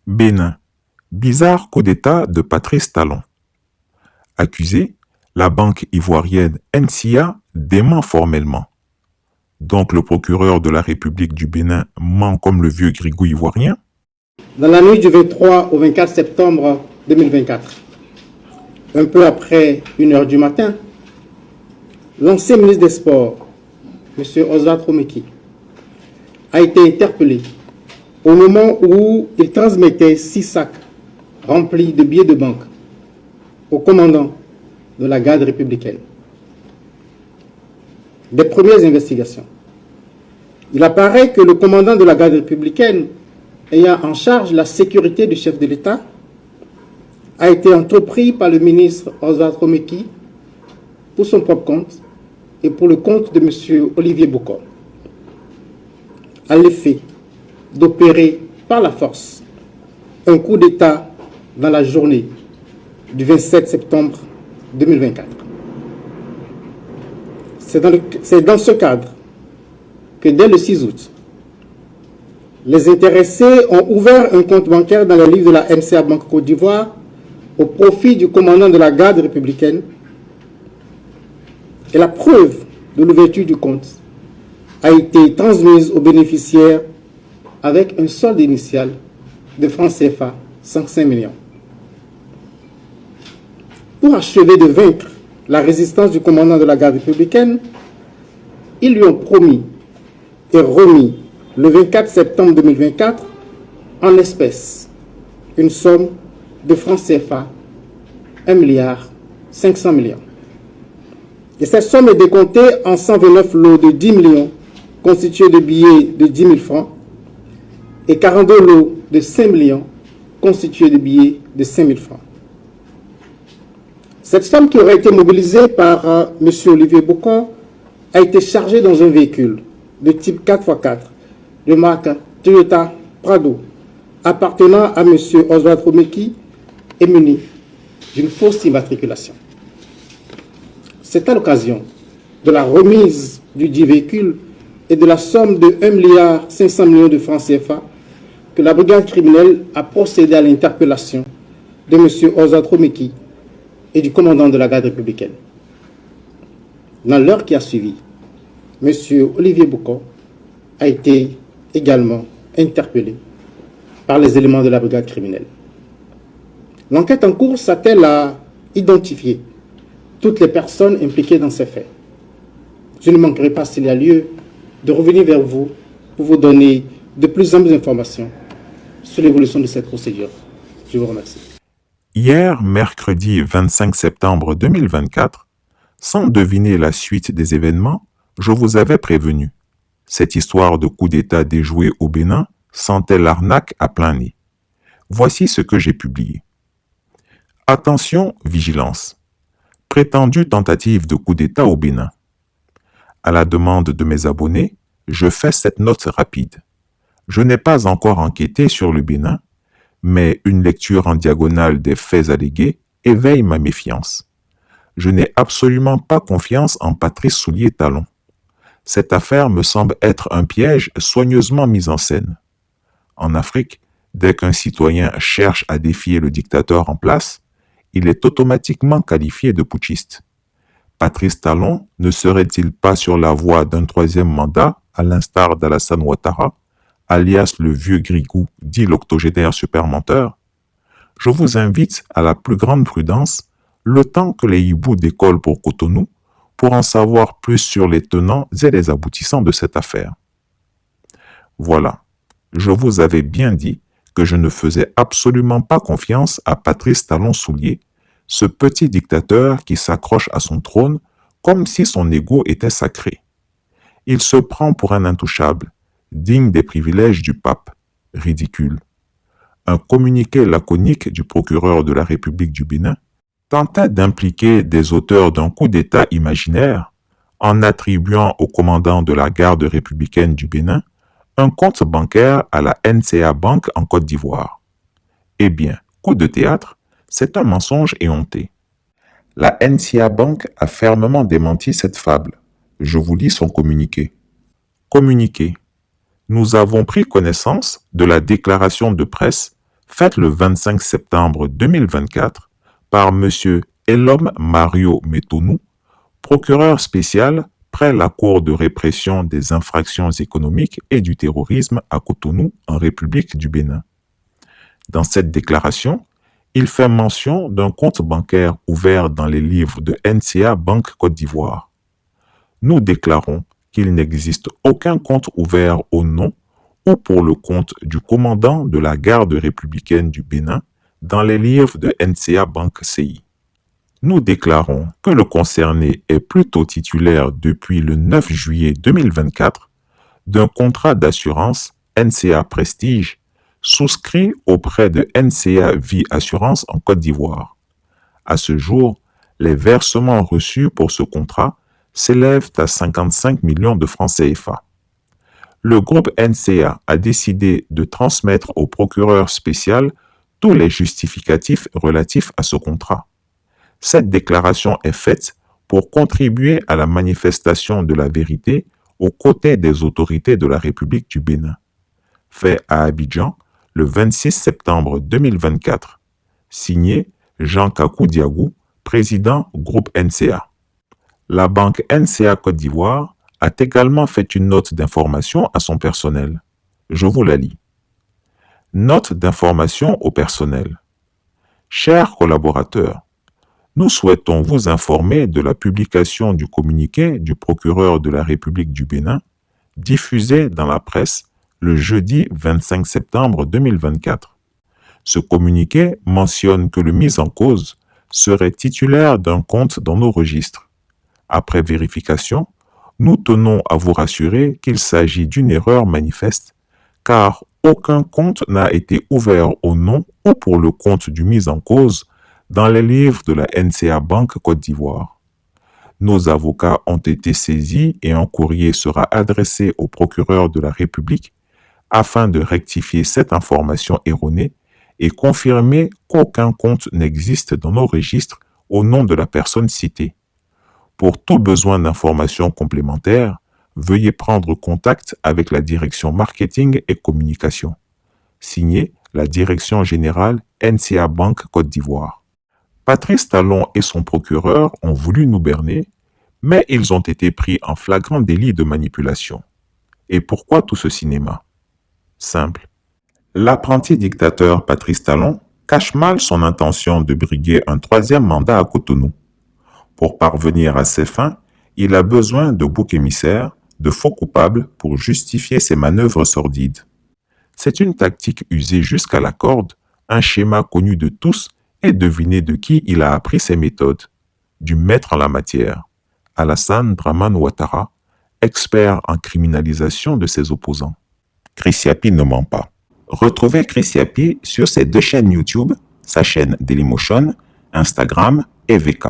Bénin. Bizarre coup d'État de Patrice Talon. Accusé, la banque ivoirienne NCA dément formellement. Donc le procureur de la République du Bénin ment comme le vieux grigou ivoirien. Dans la nuit du 23 au 24 septembre 2024, un peu après 1h du matin, l'ancien ministre des Sports, M. Oswald Romeki, a été interpellé au moment où il transmettait 6 sacs remplis de billets de banque au commandant de la garde républicaine. Des premières investigations. Il apparaît que le commandant de la garde républicaine, ayant en charge la sécurité du chef de l'État, a été entrepris par le ministre Oswald Romeki pour son propre compte et pour le compte de M. Olivier Bokor, à l'effet d'opérer par la force un coup d'État dans la journée du 27 septembre 2024. C'est dans ce cadre que dès le 6 août, les intéressés ont ouvert un compte bancaire dans le livre de la NCA Banque Côte d'Ivoire au profit du commandant de la garde républicaine. Et la preuve de l'ouverture du compte a été transmise aux bénéficiaires avec un solde initial de francs CFA 105 millions. Pour achever de vaincre la résistance du commandant de la garde républicaine, ils lui ont promis et remis le 24 septembre 2024 en espèces une somme de francs CFA 1,5 milliard. Et cette somme est décomptée en 129 lots de 10 millions constitués de billets de 10 000 francs et 42 lots de 5 millions constitués de billets de 5 000 francs. Cette somme qui aurait été mobilisée par M. Olivier Bokor a été chargée dans un véhicule de type 4x4 de marque Toyota Prado appartenant à M. Oswald Romeki et muni d'une fausse immatriculation. C'est à l'occasion de la remise du dit véhicule et de la somme de 1,5 milliard de francs CFA que la brigade criminelle a procédé à l'interpellation de M. Oswald Romeki et du commandant de la garde républicaine. Dans l'heure qui a suivi, M. Olivier Bokor a été également interpellé par les éléments de la brigade criminelle. L'enquête en cours s'attelle à identifier toutes les personnes impliquées dans ces faits. Je ne manquerai pas, s'il y a lieu, de revenir vers vous pour vous donner de plus amples informations sur l'évolution de cette procédure. Je vous remercie. Hier, mercredi 25 septembre 2024, sans deviner la suite des événements, je vous avais prévenu. Cette histoire de coup d'État déjoué au Bénin sentait l'arnaque à plein nez. Voici ce que j'ai publié. Attention, vigilance. Prétendue tentative de coup d'État au Bénin. À la demande de mes abonnés, je fais cette note rapide. Je n'ai pas encore enquêté sur le Bénin, mais une lecture en diagonale des faits allégués éveille ma méfiance. Je n'ai absolument pas confiance en Patrice Soulier-Talon. Cette affaire me semble être un piège soigneusement mis en scène. En Afrique, dès qu'un citoyen cherche à défier le dictateur en place, il est automatiquement qualifié de putschiste. Patrice Talon ne serait-il pas sur la voie d'un troisième mandat, à l'instar d'Alassane Ouattara, alias le vieux grigou, dit l'octogénaire supermenteur? Je vous invite à la plus grande prudence, le temps que les hiboux décollent pour Cotonou, pour en savoir plus sur les tenants et les aboutissants de cette affaire. Voilà, je vous avais bien dit que je ne faisais absolument pas confiance à Patrice Talon-Soulier, ce petit dictateur qui s'accroche à son trône comme si son ego était sacré. Il se prend pour un intouchable, digne des privilèges du pape. Ridicule. Un communiqué laconique du procureur de la République du Bénin tentait d'impliquer des auteurs d'un coup d'État imaginaire en attribuant au commandant de la garde républicaine du Bénin un compte bancaire à la NCA Banque en Côte d'Ivoire. Eh bien, coup de théâtre, c'est un mensonge éhonté. La NCA Banque a fermement démenti cette fable. Je vous lis son communiqué. Communiqué. Nous avons pris connaissance de la déclaration de presse faite le 25 septembre 2024 par M. Elom Mario Metonou, procureur spécial près la Cour de répression des infractions économiques et du terrorisme à Cotonou, en République du Bénin. Dans cette déclaration, il fait mention d'un compte bancaire ouvert dans les livres de NCA Banque Côte d'Ivoire. Nous déclarons qu'il n'existe aucun compte ouvert au nom ou pour le compte du commandant de la garde républicaine du Bénin dans les livres de NCA Banque CI. Nous déclarons que le concerné est plutôt titulaire depuis le 9 juillet 2024 d'un contrat d'assurance NCA Prestige souscrit auprès de NCA Vie Assurance en Côte d'Ivoire. À ce jour, les versements reçus pour ce contrat s'élèvent à 55 millions de francs CFA. Le groupe NCA a décidé de transmettre au procureur spécial tous les justificatifs relatifs à ce contrat. Cette déclaration est faite pour contribuer à la manifestation de la vérité aux côtés des autorités de la République du Bénin. Fait à Abidjan le 26 septembre 2024. Signé Jean Kakou Diagou, président groupe NCA. La banque NCA Côte d'Ivoire a également fait une note d'information à son personnel. Je vous la lis. Note d'information au personnel. Chers collaborateurs, nous souhaitons vous informer de la publication du communiqué du procureur de la République du Bénin, diffusé dans la presse le jeudi 25 septembre 2024. Ce communiqué mentionne que le mis en cause serait titulaire d'un compte dans nos registres. Après vérification, nous tenons à vous rassurer qu'il s'agit d'une erreur manifeste, car aucun compte n'a été ouvert au nom ou pour le compte du mis en cause dans les livres de la NCA Banque Côte d'Ivoire. Nos avocats ont été saisis et un courrier sera adressé au procureur de la République afin de rectifier cette information erronée et confirmer qu'aucun compte n'existe dans nos registres au nom de la personne citée. Pour tout besoin d'informations complémentaires, veuillez prendre contact avec la direction marketing et communication. Signé la direction générale NCA Banque Côte d'Ivoire. Patrice Talon et son procureur ont voulu nous berner, mais ils ont été pris en flagrant délit de manipulation. Et pourquoi tout ce cinéma? Simple. L'apprenti dictateur Patrice Talon cache mal son intention de briguer un troisième mandat à Cotonou. Pour parvenir à ses fins, il a besoin de boucs émissaires, de faux coupables pour justifier ses manœuvres sordides. C'est une tactique usée jusqu'à la corde, un schéma connu de tous et devinez de qui il a appris ses méthodes. Du maître en la matière, Alassane Dramane Ouattara, expert en criminalisation de ses opposants. Chris Yapi ne ment pas. Retrouvez Chris Yapi sur ses deux chaînes YouTube, sa chaîne Dailymotion, Instagram et VK.